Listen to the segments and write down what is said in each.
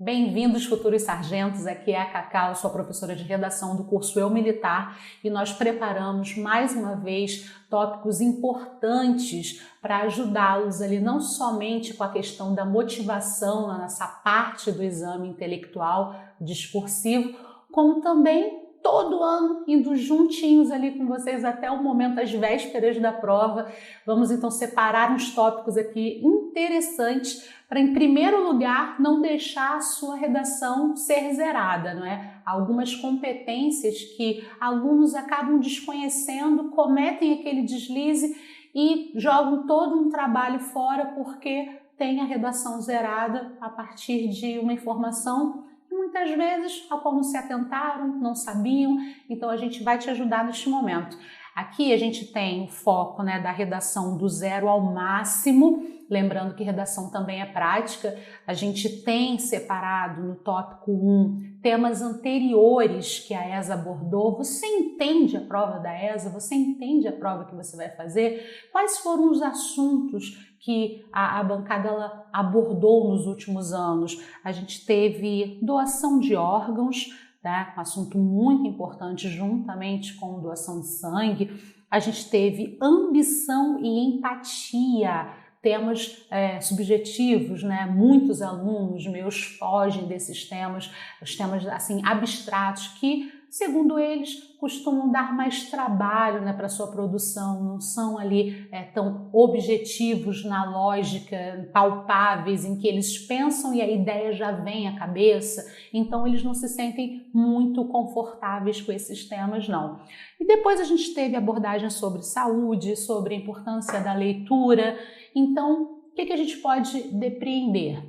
Bem-vindos, futuros sargentos, aqui é a Cacau, sou a professora de redação do curso Eu Militar e nós preparamos mais uma vez tópicos importantes para ajudá-los ali não somente com a questão da motivação nessa parte do exame intelectual discursivo, como também todo ano indo juntinhos ali com vocês até o momento, às vésperas da prova. Vamos então separar uns tópicos aqui interessantes para, em primeiro lugar, não deixar a sua redação ser zerada, não é? Algumas competências que alunos acabam desconhecendo, cometem aquele deslize e jogam todo um trabalho fora porque tem a redação zerada a partir de uma informação que muitas vezes ao qual não se atentaram, não sabiam. Então a gente vai te ajudar neste momento. Aqui a gente tem o foco, né, da redação do 0 ao máximo, lembrando que redação também é prática. A gente tem separado no tópico 1 temas anteriores que a ESA abordou. Você entende a prova da ESA? Você entende a prova que você vai fazer? Quais foram os assuntos que a bancada ela abordou nos últimos anos? A gente teve doação de órgãos, né? Um assunto muito importante juntamente com doação de sangue. A gente teve ambição e empatia, temas subjetivos, né? Muitos alunos meus fogem desses temas, os temas assim abstratos que, segundo eles, costumam dar mais trabalho, né, para sua produção, não são ali tão objetivos na lógica, palpáveis, em que eles pensam e a ideia já vem à cabeça, então eles não se sentem muito confortáveis com esses temas, não. E depois a gente teve abordagem sobre saúde, sobre a importância da leitura. Então, o que a gente pode depreender?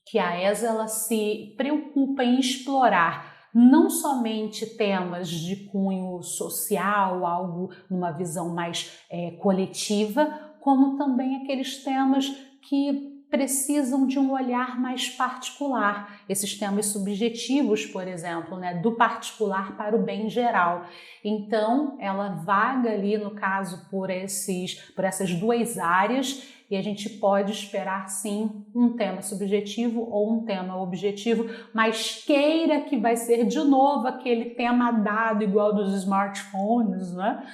Que a ESA ela se preocupa em explorar não somente temas de cunho social, algo numa visão mais coletiva, como também aqueles temas que precisam de um olhar mais particular, esses temas subjetivos, por exemplo, né, do particular para o bem geral. Então, ela vaga ali, no caso, por essas duas áreas, e a gente pode esperar sim um tema subjetivo ou um tema objetivo, mas queira que vai ser de novo aquele tema dado igual dos smartphones, né?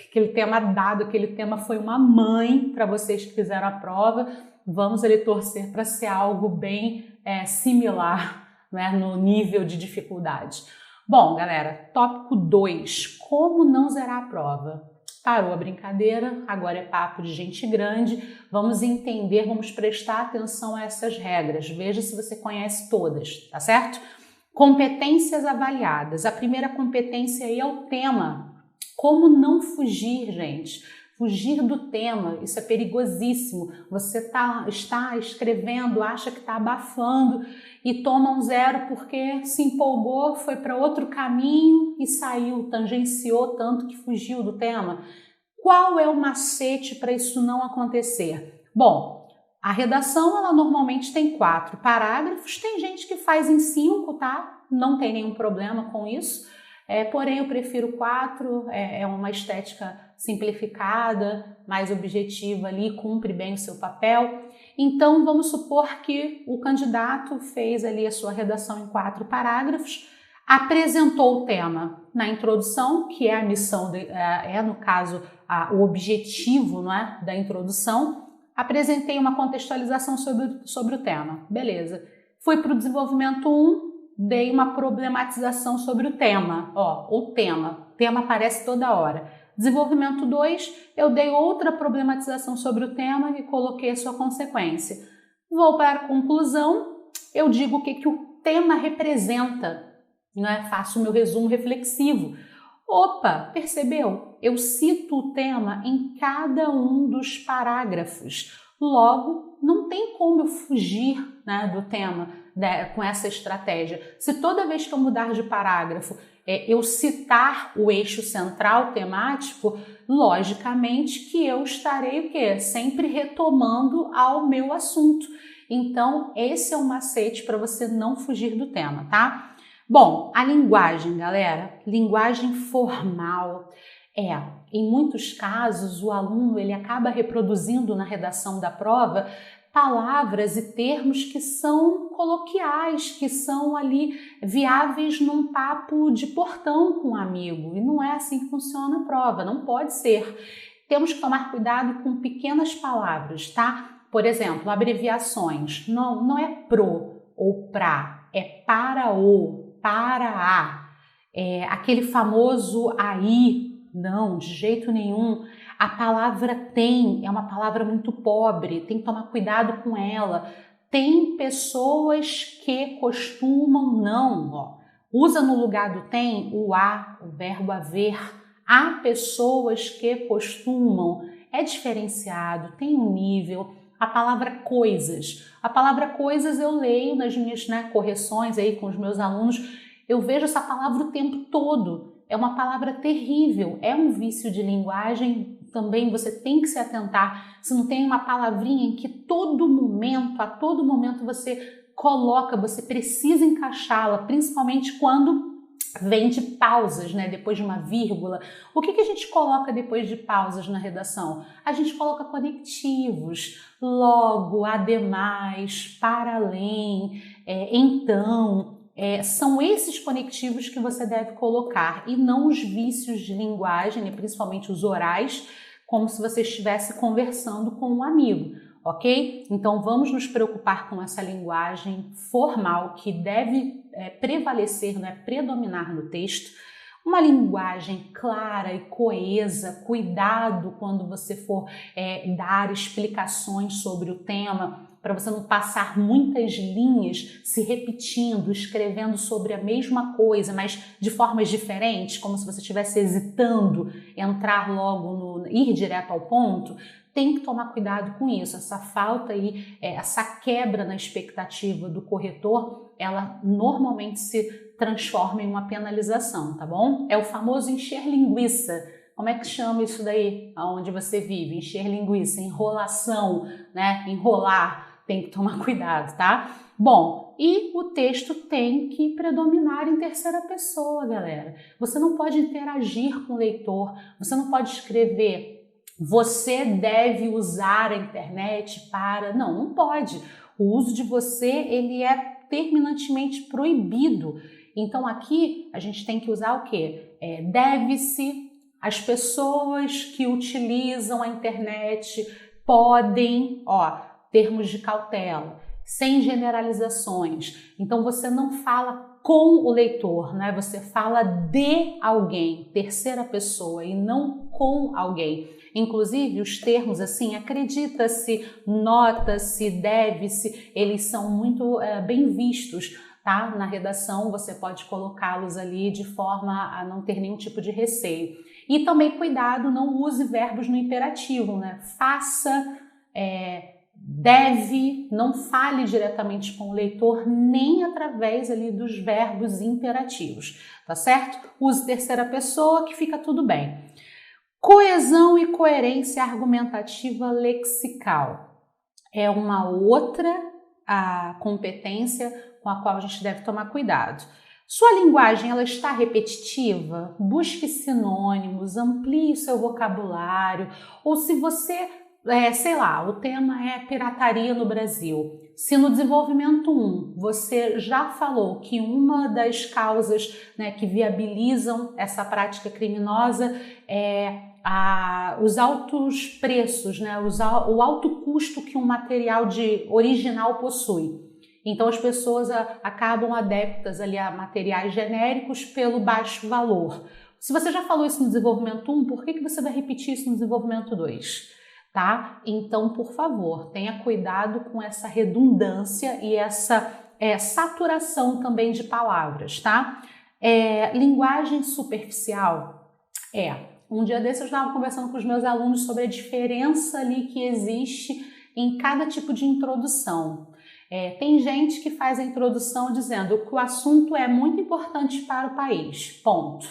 Aquele tema dado, aquele tema foi uma mãe para vocês que fizeram a prova. Vamos ali torcer para ser algo bem similar, né, no nível de dificuldade. Bom, galera, tópico 2, como não zerar a prova? Parou a brincadeira, agora é papo de gente grande, vamos entender, vamos prestar atenção a essas regras, veja se você conhece todas, tá certo? Competências avaliadas, a primeira competência aí é o tema. Como não fugir, gente? Fugir do tema, isso é perigosíssimo. Você está escrevendo, acha que está abafando e toma um 0 porque se empolgou, foi para outro caminho e saiu, tangenciou tanto que fugiu do tema. Qual é o macete para isso não acontecer? Bom, a redação ela normalmente tem 4 parágrafos, tem gente que faz em 5, tá? Não tem nenhum problema com isso. Porém, eu prefiro 4, é uma estética simplificada, mais objetiva ali, cumpre bem o seu papel. Então, vamos supor que o candidato fez ali a sua redação em 4 parágrafos, apresentou o tema na introdução, que é a missão, no caso, o objetivo, não é, da introdução. Apresentei uma contextualização sobre o tema, beleza. Fui para o desenvolvimento 1, dei uma problematização sobre o tema, o tema aparece toda hora. Desenvolvimento 2, eu dei outra problematização sobre o tema e coloquei a sua consequência. Vou para a conclusão, eu digo o que o tema representa, né? Faço o meu resumo reflexivo. Opa, percebeu? Eu cito o tema em cada um dos parágrafos. Logo, não tem como eu fugir, né, do tema, né, com essa estratégia. Se toda vez que eu mudar de parágrafo eu citar o eixo central temático, logicamente que eu estarei o quê? Sempre retomando ao meu assunto. Então, esse é um macete para você não fugir do tema, tá? Bom, a linguagem, galera, linguagem formal. Em muitos casos, o aluno ele acaba reproduzindo na redação da prova palavras e termos que são coloquiais, que são ali viáveis num papo de portão com um amigo. E não é assim que funciona a prova, não pode ser. Temos que tomar cuidado com pequenas palavras, tá? Por exemplo, abreviações. Não é pro ou pra, é para o, para a. Aquele famoso aí, não, de jeito nenhum. A palavra tem é uma palavra muito pobre, tem que tomar cuidado com ela. Tem pessoas que costumam não, usa no lugar do tem o a, o verbo haver. Há pessoas que costumam, é diferenciado, tem um nível. A palavra coisas. A palavra coisas eu leio nas minhas correções aí com os meus alunos, eu vejo essa palavra o tempo todo. É uma palavra terrível, é um vício de linguagem. Também você tem que se atentar se não tem uma palavrinha em que a todo momento você coloca, você precisa encaixá-la, principalmente quando vem de pausas, depois de uma vírgula. O que a gente coloca depois de pausas na redação? A gente coloca conectivos, logo, ademais, para além, então. São esses conectivos que você deve colocar e não os vícios de linguagem, principalmente os orais, como se você estivesse conversando com um amigo, ok? Então vamos nos preocupar com essa linguagem formal que deve prevalecer, predominar no texto. Uma linguagem clara e coesa, cuidado quando você for dar explicações sobre o tema, para você não passar muitas linhas se repetindo, escrevendo sobre a mesma coisa, mas de formas diferentes, como se você estivesse hesitando entrar logo ir direto ao ponto. Tem que tomar cuidado com isso, essa falta aí, essa quebra na expectativa do corretor, ela normalmente se transforma em uma penalização, tá bom? É o famoso encher linguiça. Como é que chama isso daí, aonde você vive? Encher linguiça, enrolação, enrolar. Tem que tomar cuidado, tá? Bom, e o texto tem que predominar em terceira pessoa, galera. Você não pode interagir com o leitor, você não pode escrever você deve usar a internet para... Não pode. O uso de você, ele é terminantemente proibido. Então aqui a gente tem que usar o quê? Deve-se, as pessoas que utilizam a internet podem, termos de cautela, sem generalizações. Então você não fala com o leitor, você fala de alguém, terceira pessoa, e não com alguém. Inclusive os termos assim, acredita-se, nota-se, deve-se, eles são muito bem vistos, tá? Na redação você pode colocá-los ali de forma a não ter nenhum tipo de receio. E também cuidado, não use verbos no imperativo, faça, deve, não fale diretamente com o leitor, nem através ali dos verbos imperativos, tá certo? Use terceira pessoa que fica tudo bem. Coesão e coerência argumentativa lexical é uma outra competência com a qual a gente deve tomar cuidado. Sua linguagem ela está repetitiva? Busque sinônimos, amplie o seu vocabulário, ou se você, sei lá, o tema é pirataria no Brasil. Se no desenvolvimento 1 você já falou que uma das causas que viabilizam essa prática criminosa é os altos preços, o alto custo que um material original possui. Então as pessoas acabam adeptas ali a materiais genéricos pelo baixo valor. Se você já falou isso no desenvolvimento 1, por que você vai repetir isso no desenvolvimento 2? Tá? Então, por favor, tenha cuidado com essa redundância e essa saturação também de palavras, tá? Linguagem superficial um dia desses eu estava conversando com os meus alunos sobre a diferença ali que existe em cada tipo de introdução. Tem gente que faz a introdução dizendo que o assunto é muito importante para o país, ponto.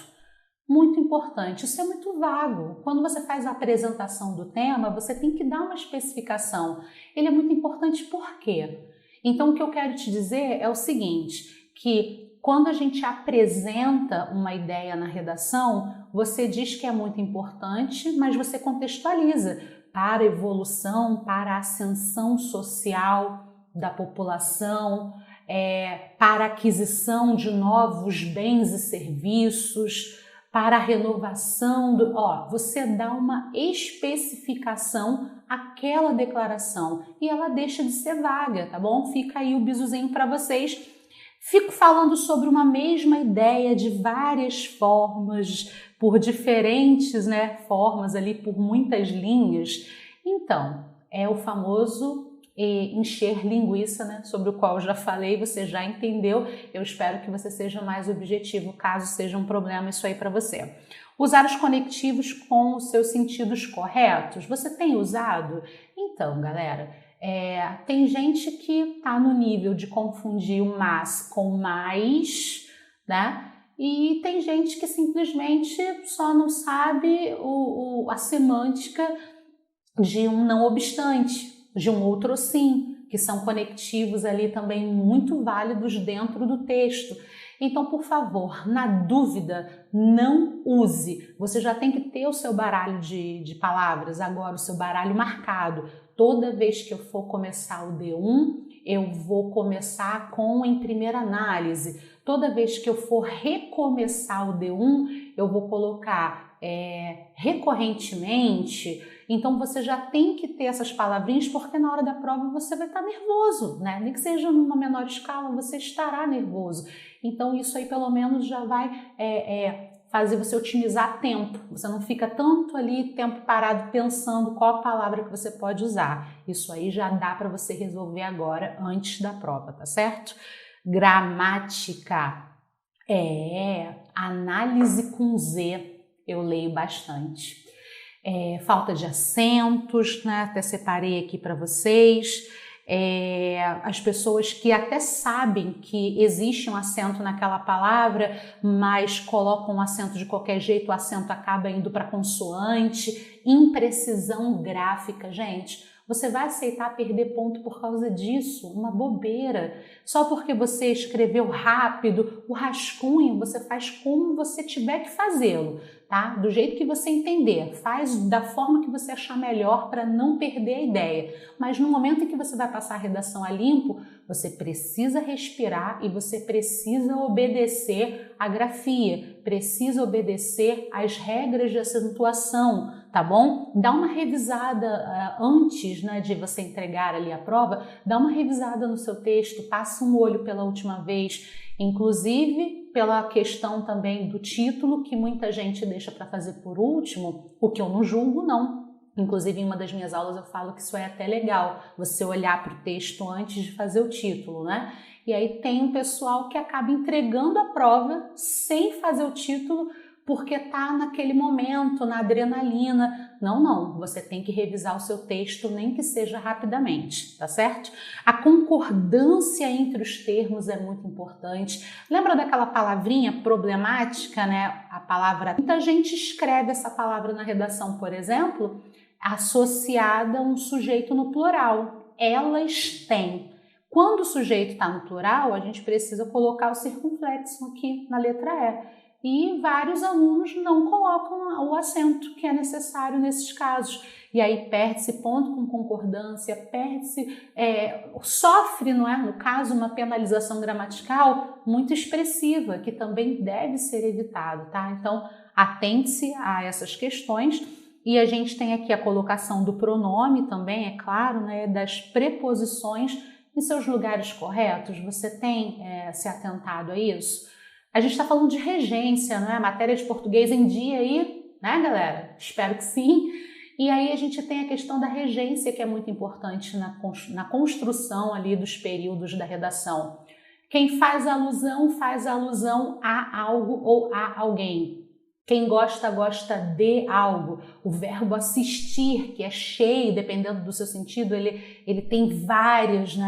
Muito importante, isso é muito vago. Quando você faz a apresentação do tema, você tem que dar uma especificação. Ele é muito importante por quê? Então o que eu quero te dizer é o seguinte, que quando a gente apresenta uma ideia na redação, você diz que é muito importante, mas você contextualiza. para a evolução, para a ascensão social da população, para a aquisição de novos bens e serviços, para a renovação do... você dá uma especificação àquela declaração e ela deixa de ser vaga, tá bom? Fica aí o bizuzinho para vocês. Fico falando sobre uma mesma ideia de várias formas, por diferentes, formas ali, por muitas linhas. Então, é o famoso encher linguiça, sobre o qual eu já falei, você já entendeu. Eu espero que você seja mais objetivo, caso seja um problema isso aí para você. Usar os conectivos com os seus sentidos corretos. Você tem usado? Então, galera, tem gente que está no nível de confundir o mas com mais, e tem gente que simplesmente só não sabe a semântica de um não obstante, de um outro sim, que são conectivos ali também muito válidos dentro do texto. Então, por favor, na dúvida, não use. Você já tem que ter o seu baralho de palavras, agora o seu baralho marcado. Toda vez que eu for começar o D1, eu vou começar com em primeira análise. Toda vez que eu for recomeçar o D1, eu vou colocar recorrentemente. Então você já tem que ter essas palavrinhas, porque na hora da prova você vai estar nervoso, nem que seja numa menor escala, você estará nervoso. Então isso aí pelo menos já vai fazer você otimizar tempo. Você não fica tanto ali tempo parado pensando qual a palavra que você pode usar. Isso aí já dá para você resolver agora, antes da prova, tá certo? Gramática. Análise com Z. Eu leio bastante. Falta de acentos, até separei aqui para vocês. As pessoas que até sabem que existe um acento naquela palavra, mas colocam um acento de qualquer jeito, o acento acaba indo para consoante. Imprecisão gráfica, gente. Você vai aceitar perder ponto por causa disso? Uma bobeira. Só porque você escreveu rápido, o rascunho você faz como você tiver que fazê-lo, tá? Do jeito que você entender. Faz da forma que você achar melhor para não perder a ideia. Mas no momento em que você vai passar a redação a limpo, você precisa respirar e você precisa obedecer a grafia, precisa obedecer às regras de acentuação, tá bom? Dá uma revisada antes, de você entregar ali a prova, dá uma revisada no seu texto, passa um olho pela última vez, inclusive pela questão também do título, que muita gente deixa para fazer por último, o que eu não julgo, não. Inclusive, em uma das minhas aulas eu falo que isso é até legal, você olhar para o texto antes de fazer o título, E aí tem um pessoal que acaba entregando a prova sem fazer o título, porque tá naquele momento, na adrenalina. Não, você tem que revisar o seu texto, nem que seja rapidamente, tá certo? A concordância entre os termos é muito importante. Lembra daquela palavrinha problemática, A palavra... Muita gente escreve essa palavra na redação, por exemplo, associada a um sujeito no plural. Elas têm. Quando o sujeito está no plural, a gente precisa colocar o circunflexo aqui na letra E. E vários alunos não colocam o acento que é necessário nesses casos. E aí perde-se ponto com concordância, perde-se, sofre, no caso, uma penalização gramatical muito expressiva, que também deve ser evitado, tá? Então, atente-se a essas questões. E a gente tem aqui a colocação do pronome também, é claro, das preposições em seus lugares corretos. Você tem se atentado a isso? A gente está falando de regência, Matéria de português em dia aí, galera? Espero que sim. E aí a gente tem a questão da regência, que é muito importante na construção ali dos períodos da redação. Quem faz alusão a algo ou a alguém. Quem gosta, gosta de algo. O verbo assistir, que é cheio, dependendo do seu sentido, ele tem várias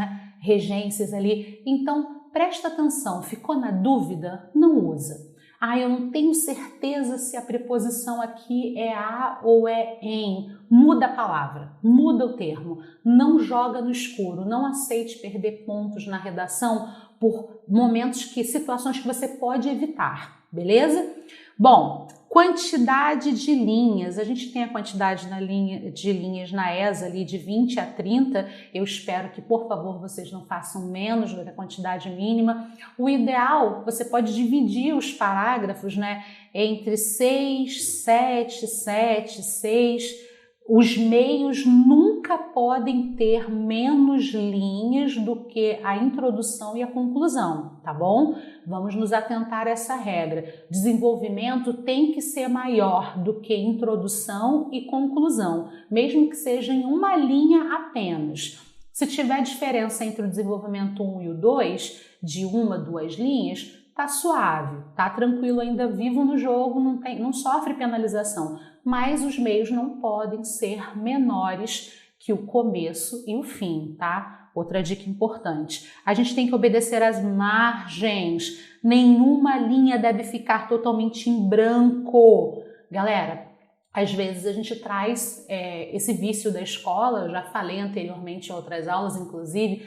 regências ali. Então, presta atenção, ficou na dúvida? Não usa. Eu não tenho certeza se a preposição aqui é a ou é em. Muda a palavra, muda o termo. Não joga no escuro, não aceite perder pontos na redação por situações que você pode evitar, beleza? Bom, Quantidade de linhas, a gente tem a quantidade de linhas na ESA ali de 20 a 30, eu espero que, por favor, vocês não façam menos do que a quantidade mínima. O ideal, você pode dividir os parágrafos, né, entre 6, 7, 7, 6. Os meios nunca podem ter menos linhas do que a introdução e a conclusão, tá bom? Vamos nos atentar a essa regra. Desenvolvimento tem que ser maior do que introdução e conclusão, mesmo que seja em uma linha apenas. Se tiver diferença entre o desenvolvimento 1 e o 2, de 1 a 2 linhas, tá suave, tá tranquilo, ainda vivo no jogo, não sofre penalização, mas os meios não podem ser menores que o começo e o fim, tá? Outra dica importante, a gente tem que obedecer às margens, nenhuma linha deve ficar totalmente em branco. Galera, às vezes a gente traz esse vício da escola, eu já falei anteriormente em outras aulas, inclusive,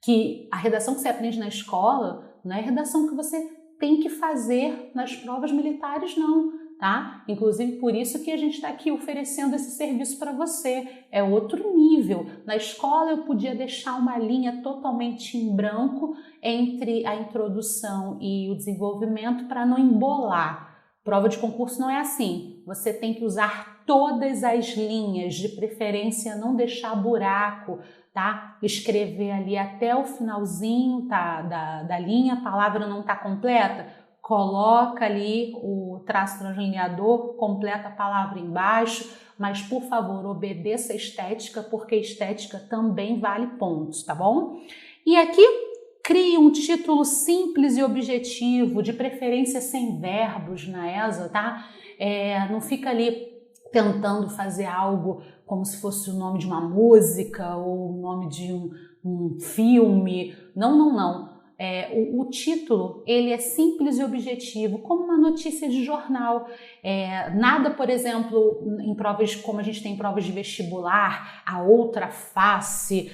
que a redação que você aprende na escola não é a redação que você tem que fazer nas provas militares, não, tá? Inclusive por isso que a gente está aqui oferecendo esse serviço para você. É outro nível. Na escola eu podia deixar uma linha totalmente em branco entre a introdução e o desenvolvimento para não embolar. Prova de concurso não é assim. Você tem que usar todas as linhas, de preferência não deixar buraco, tá? Escrever ali até o finalzinho da linha, a palavra não está completa, coloca ali o traço translineador, completa a palavra embaixo, mas por favor obedeça a estética, porque estética também vale pontos, tá bom? E aqui crie um título simples e objetivo, de preferência sem verbos na ESA, tá? Não fica ali tentando fazer algo como se fosse o nome de uma música ou o nome de um filme. Não. O título, ele é simples e objetivo, como uma notícia de jornal. Nada, por exemplo, em provas, como a gente tem provas de vestibular, a outra face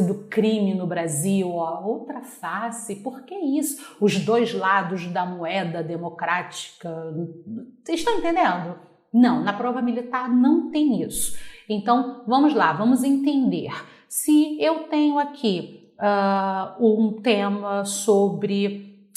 do crime no Brasil, a outra face, por que isso? Os dois lados da moeda democrática, vocês estão entendendo? Não, na prova militar não tem isso. Então, vamos lá, vamos entender. Se eu tenho aqui um tema sobre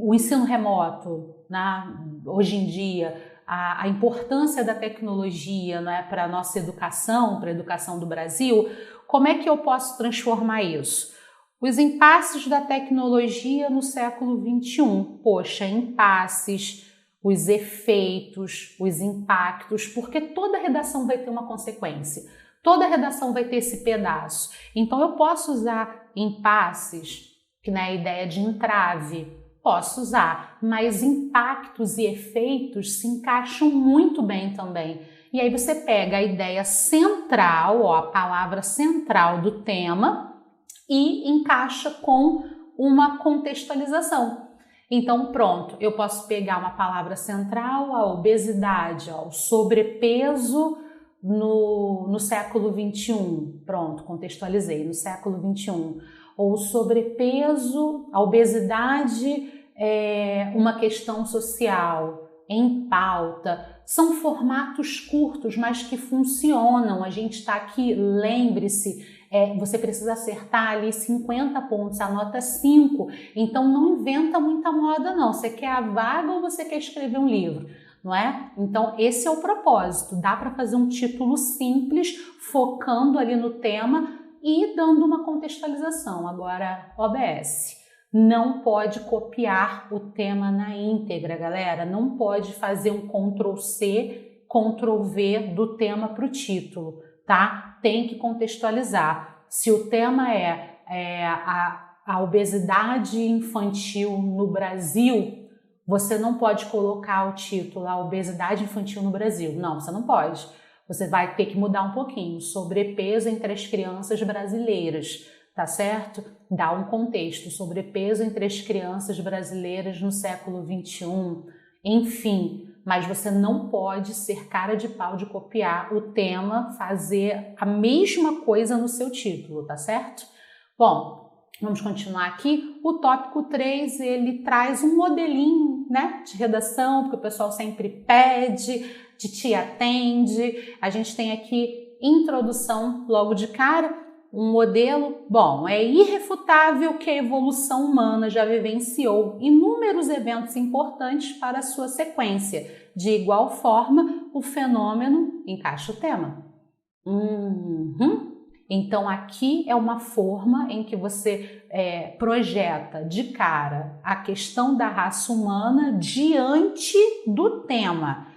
o ensino remoto, né? Hoje em dia, a importância da tecnologia, né, para a nossa educação, para a educação do Brasil, como é que eu posso transformar isso? Os impasses da tecnologia no século XXI. Poxa, impasses, os efeitos, os impactos, porque toda redação vai ter uma consequência. Toda redação vai ter esse pedaço. Então, eu posso usar impasses, que não é a ideia de entrave, posso usar, mas impactos e efeitos se encaixam muito bem também. E aí você pega a ideia central, a palavra central do tema e encaixa com uma contextualização. Então, pronto, eu posso pegar uma palavra central, a obesidade, o sobrepeso no século XXI. Pronto, contextualizei, no século XXI. Ou sobrepeso, a obesidade é uma questão social, em pauta. São formatos curtos, mas que funcionam. A gente está aqui, lembre-se, você precisa acertar ali 50 pontos, anota 5. Então não inventa muita moda não. Você quer a vaga ou você quer escrever um livro? Não é? Então esse é o propósito. Dá para fazer um título simples, focando ali no tema e dando uma contextualização. Agora, OBS. Não pode copiar o tema na íntegra, galera. Não pode fazer um Ctrl+C, Ctrl+V do tema para o título, tá? Tem que contextualizar. Se o tema é a obesidade infantil no Brasil, você não pode colocar o título a obesidade infantil no Brasil. Não, você não pode. Você vai ter que mudar um pouquinho. Sobrepeso entre as crianças brasileiras, tá certo? Dá um contexto. Sobrepeso entre as crianças brasileiras no século XXI. Enfim, mas você não pode ser cara de pau de copiar o tema, fazer a mesma coisa no seu título, tá certo? Bom, vamos continuar aqui. O tópico 3, ele traz um modelinho, né, de redação, porque o pessoal sempre pede, Titi atende. A gente tem aqui introdução logo de cara, um modelo. Bom, é irrefutável que a evolução humana já vivenciou inúmeros eventos importantes para a sua sequência. De igual forma, o fenômeno encaixa o tema. Então, aqui é uma forma em que você projeta de cara a questão da raça humana diante do tema.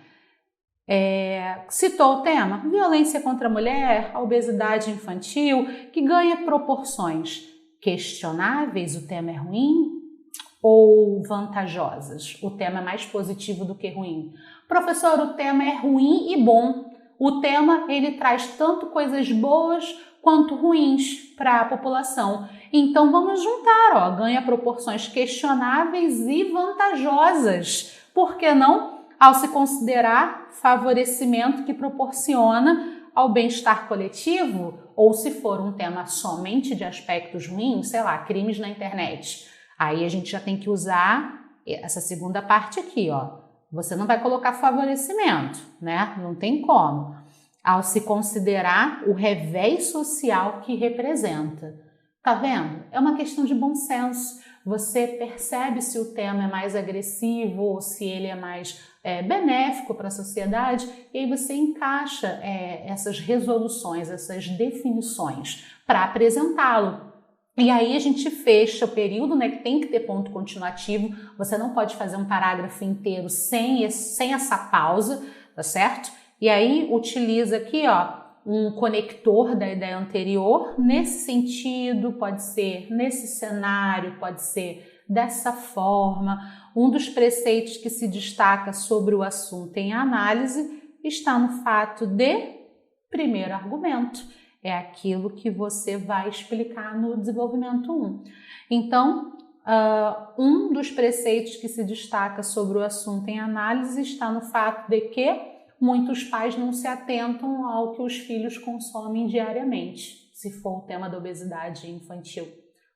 Citou o tema, violência contra a mulher, a obesidade infantil, que ganha proporções questionáveis, o tema é ruim, ou vantajosas, o tema é mais positivo do que ruim. Professor, o tema é ruim e bom. O tema, ele traz tanto coisas boas quanto ruins para a população. Então vamos juntar, ganha proporções questionáveis e vantajosas. Por que não? Ao se considerar favorecimento que proporciona ao bem-estar coletivo, ou se for um tema somente de aspectos ruins, sei lá, crimes na internet. Aí a gente já tem que usar essa segunda parte aqui, Você não vai colocar favorecimento, né? Não tem como. Ao se considerar o revés social que representa. Tá vendo? É uma questão de bom senso. Você percebe se o tema é mais agressivo ou se ele é mais benéfico para a sociedade, e aí você encaixa essas resoluções, essas definições para apresentá-lo. E aí a gente fecha o período, né, que tem que ter ponto continuativo. Você não pode fazer um parágrafo inteiro sem essa pausa, tá certo? E aí utiliza aqui, um conector da ideia anterior, nesse sentido, pode ser nesse cenário, pode ser dessa forma. Um dos preceitos que se destaca sobre o assunto em análise está no fato de primeiro argumento. É aquilo que você vai explicar no desenvolvimento 1. Então, um dos preceitos que se destaca sobre o assunto em análise está no fato de que muitos pais não se atentam ao que os filhos consomem diariamente, se for o tema da obesidade infantil.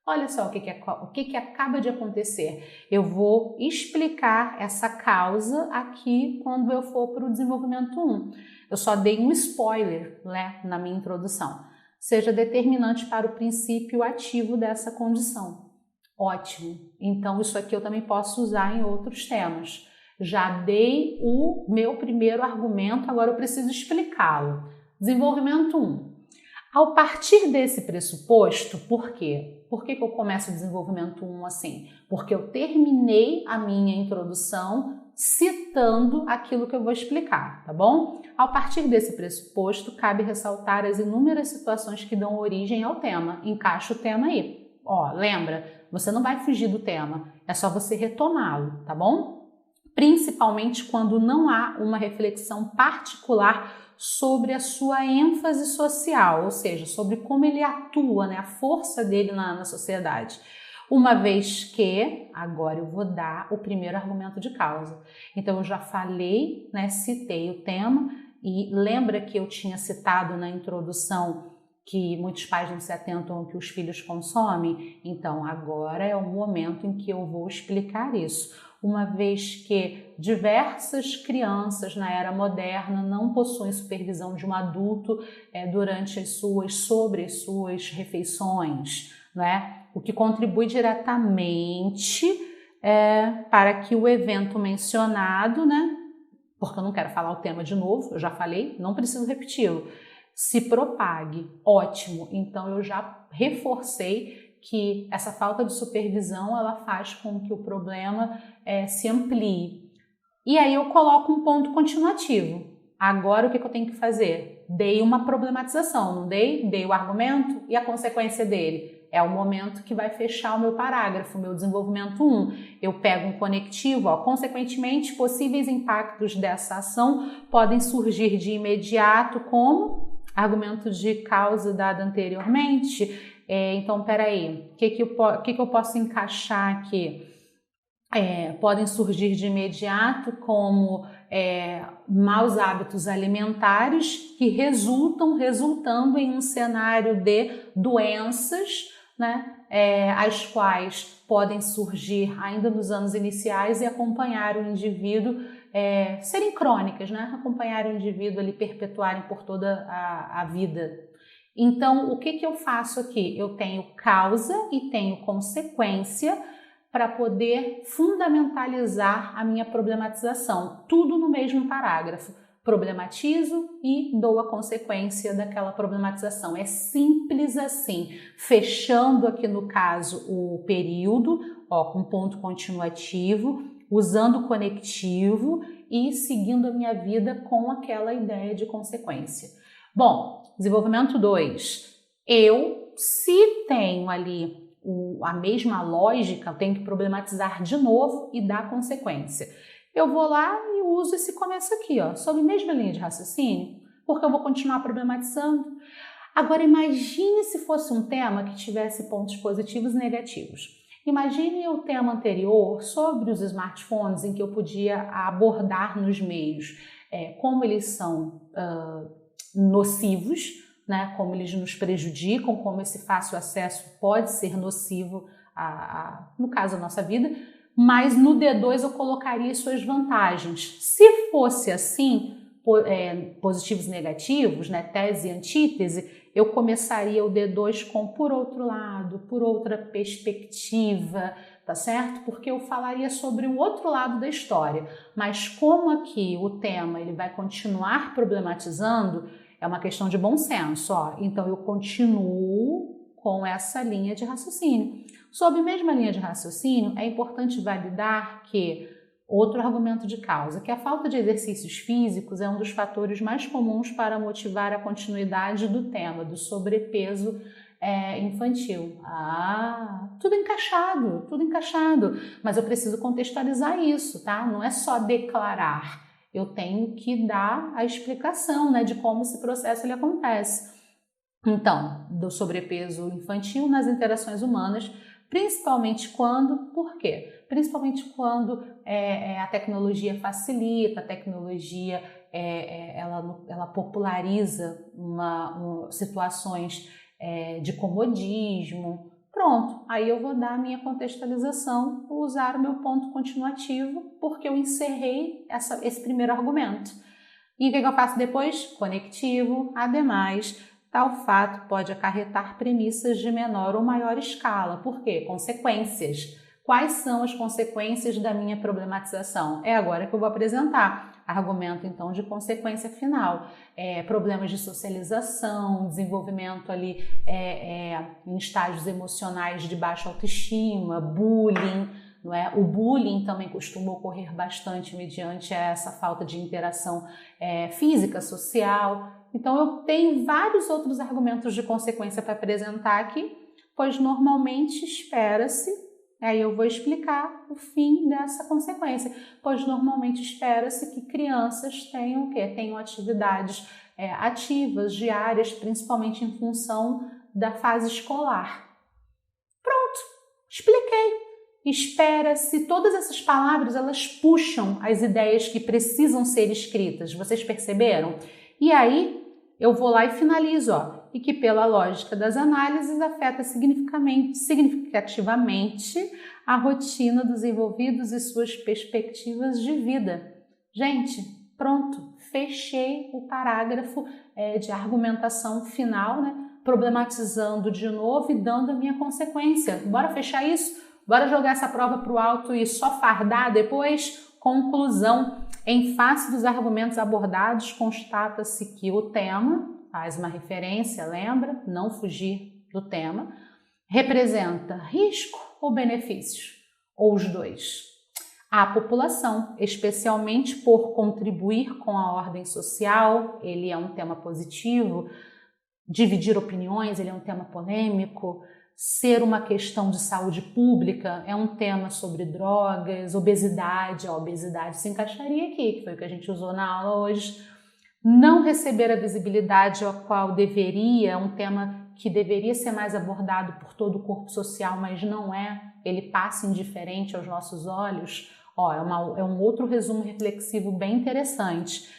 Olha só o que acaba de acontecer. Eu vou explicar essa causa aqui quando eu for para o desenvolvimento 1. Eu só dei um spoiler, né, na minha introdução. Seja determinante para o princípio ativo dessa condição. Ótimo. Então, isso aqui eu também posso usar em outros temas. Já dei o meu primeiro argumento, agora eu preciso explicá-lo. Desenvolvimento 1. Ao partir desse pressuposto, por quê? Por que eu começo o desenvolvimento 1 assim? Porque eu terminei a minha introdução citando aquilo que eu vou explicar, tá bom? Ao partir desse pressuposto, cabe ressaltar as inúmeras situações que dão origem ao tema. Encaixa o tema aí. Lembra? Você não vai fugir do tema, é só você retomá-lo, tá bom? Principalmente quando não há uma reflexão particular sobre a sua ênfase social, ou seja, sobre como ele atua, né, a força dele na sociedade. Uma vez que, agora eu vou dar o primeiro argumento de causa. Então eu já falei, né, citei o tema, e lembra que eu tinha citado na introdução que muitos pais não se atentam ao que os filhos consomem? Então agora é o momento em que eu vou explicar isso. Uma vez que diversas crianças na era moderna não possuem supervisão de um adulto sobre as suas refeições, né? O que contribui diretamente para que o evento mencionado, né? Porque eu não quero falar o tema de novo, eu já falei, não preciso repeti-lo, se propague. Ótimo, então eu já reforcei que essa falta de supervisão ela faz com que o problema se amplie. E aí eu coloco um ponto continuativo. Agora o que eu tenho que fazer? Dei uma problematização, não dei? Dei o argumento e a consequência dele. É o momento que vai fechar o meu parágrafo, o meu desenvolvimento 1. Eu pego um conectivo, consequentemente, possíveis impactos dessa ação podem surgir de imediato como argumento de causa dado anteriormente. Então, peraí, o que eu posso encaixar aqui? Podem surgir de imediato como maus hábitos alimentares que resultando em um cenário de doenças, né, as quais podem surgir ainda nos anos iniciais e acompanhar o indivíduo, serem crônicas, né? Acompanhar o indivíduo ali, perpetuarem por toda a vida. Então, o que eu faço aqui? Eu tenho causa e tenho consequência para poder fundamentalizar a minha problematização. Tudo no mesmo parágrafo. Problematizo e dou a consequência daquela problematização. É simples assim. Fechando aqui no caso o período, com ponto continuativo, usando o conectivo e seguindo a minha vida com aquela ideia de consequência. Bom, desenvolvimento 2. Se tenho ali a mesma lógica, eu tenho que problematizar de novo e dar consequência. Eu vou lá e uso esse começo aqui, sob a mesma linha de raciocínio, porque eu vou continuar problematizando. Agora, imagine se fosse um tema que tivesse pontos positivos e negativos. Imagine o tema anterior sobre os smartphones, em que eu podia abordar nos meios como eles são nocivos, né? Como eles nos prejudicam, como esse fácil acesso pode ser nocivo, no caso, a nossa vida. Mas no D2 eu colocaria suas vantagens. Se fosse assim, positivos e negativos, né, tese e antítese, eu começaria o D2 com por outro lado, por outra perspectiva, tá certo? Porque eu falaria sobre o outro lado da história. Mas como aqui o tema ele vai continuar problematizando, é uma questão de bom senso, então eu continuo com essa linha de raciocínio. Sob a mesma linha de raciocínio, é importante validar que outro argumento de causa, que a falta de exercícios físicos é um dos fatores mais comuns para motivar a continuidade do tema, do sobrepeso infantil. Tudo encaixado, mas eu preciso contextualizar isso, tá? Não é só declarar, eu tenho que dar a explicação, né, de como esse processo ele acontece. Então, do sobrepeso infantil nas interações humanas, principalmente por quê? Principalmente quando a tecnologia facilita, a tecnologia ela populariza situações de comodismo. Pronto, aí eu vou dar a minha contextualização, vou usar o meu ponto continuativo, porque eu encerrei esse primeiro argumento. E o que eu faço depois? Conectivo, ademais. Tal fato pode acarretar premissas de menor ou maior escala. Por quê? Consequências. Quais são as consequências da minha problematização? É agora que eu vou apresentar. Argumento, então, de consequência final. Problemas de socialização, desenvolvimento ali em estágios emocionais de baixa autoestima, bullying, não é? O bullying também costuma ocorrer bastante mediante essa falta de interação física, social. Então, eu tenho vários outros argumentos de consequência para apresentar aqui, pois normalmente espera-se, aí eu vou explicar o fim dessa consequência, pois normalmente espera-se que crianças tenham o quê? Tenham atividades ativas, diárias, principalmente em função da fase escolar. Pronto, expliquei. Espera-se, todas essas palavras, elas puxam as ideias que precisam ser escritas, vocês perceberam? E aí, eu vou lá e finalizo, e que pela lógica das análises afeta significativamente a rotina dos envolvidos e suas perspectivas de vida. Gente, pronto, fechei o parágrafo de argumentação final, né? Problematizando de novo e dando a minha consequência. Bora fechar isso? Bora jogar essa prova para o alto e só fardar depois? Conclusão. Em face dos argumentos abordados, constata-se que o tema, faz uma referência, lembra? Não fugir do tema, representa risco ou benefícios? Ou os dois? A população, especialmente por contribuir com a ordem social, ele é um tema positivo. Dividir opiniões, ele é um tema polêmico. Ser uma questão de saúde pública é um tema sobre drogas, obesidade. A obesidade se encaixaria aqui, que foi o que a gente usou na aula hoje. Não receber a visibilidade a qual deveria, é um tema que deveria ser mais abordado por todo o corpo social, mas não é. Ele passa indiferente aos nossos olhos. É um outro resumo reflexivo bem interessante.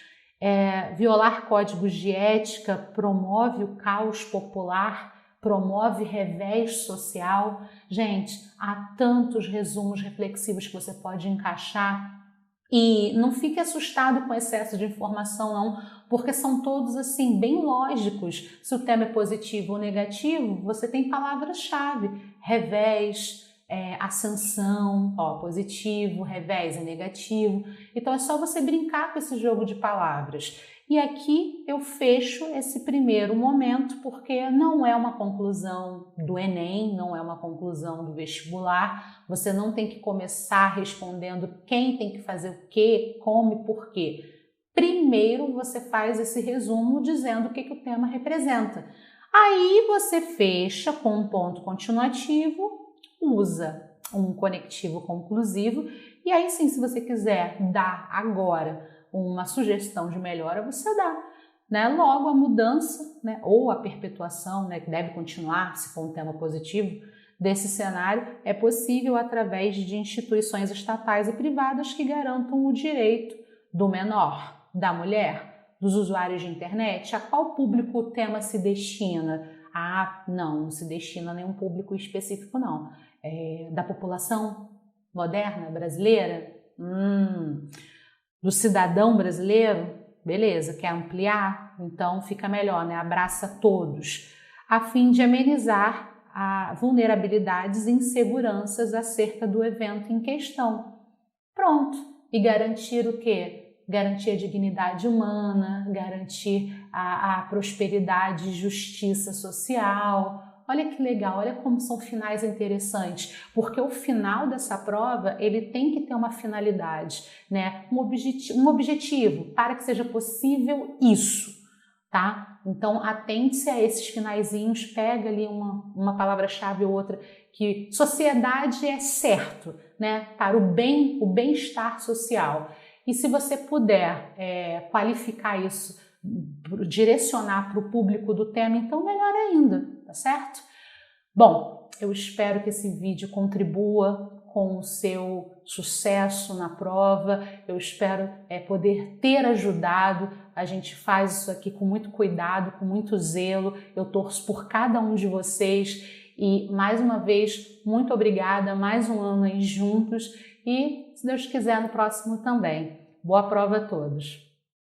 Violar códigos de ética promove o caos popular. promove revés social. Gente, há tantos resumos reflexivos que você pode encaixar. E não fique assustado com o excesso de informação, não, porque são todos assim bem lógicos. Se o tema é positivo ou negativo, você tem palavras-chave: revés, ascensão, positivo, revés é negativo. Então é só você brincar com esse jogo de palavras. E aqui eu fecho esse primeiro momento, porque não é uma conclusão do Enem, não é uma conclusão do vestibular. Você não tem que começar respondendo quem tem que fazer o quê, como e por quê. Primeiro você faz esse resumo dizendo o que o tema representa. Aí você fecha com um ponto continuativo, usa um conectivo conclusivo, e aí sim, se você quiser dar agora uma sugestão de melhora, você dá, né? Logo, a mudança, né, ou a perpetuação, né, que deve continuar, se for um tema positivo, desse cenário é possível através de instituições estatais e privadas que garantam o direito do menor, da mulher, dos usuários de internet. A qual público o tema se destina? Não se destina a nenhum público específico, não. Da população moderna brasileira? Do cidadão brasileiro? Beleza, quer ampliar? Então fica melhor, né? Abraça todos, a fim de amenizar vulnerabilidades e inseguranças acerca do evento em questão. Pronto. E garantir o quê? Garantir a dignidade humana, garantir a prosperidade e justiça social. Olha que legal, olha como são finais interessantes, porque o final dessa prova, ele tem que ter uma finalidade, né? Um objetivo para que seja possível isso, tá? Então, atente-se a esses finaizinhos, pega ali uma palavra-chave ou outra, que sociedade é certo, né? Para o bem-estar social. E se você puder qualificar isso, direcionar para o público do tema, então melhor ainda, tá certo? Bom, eu espero que esse vídeo contribua com o seu sucesso na prova. Eu espero poder ter ajudado. A gente faz isso aqui com muito cuidado, com muito zelo. Eu torço por cada um de vocês e, mais uma vez, muito obrigada. Mais um ano aí juntos e, se Deus quiser, no próximo também. Boa prova a todos!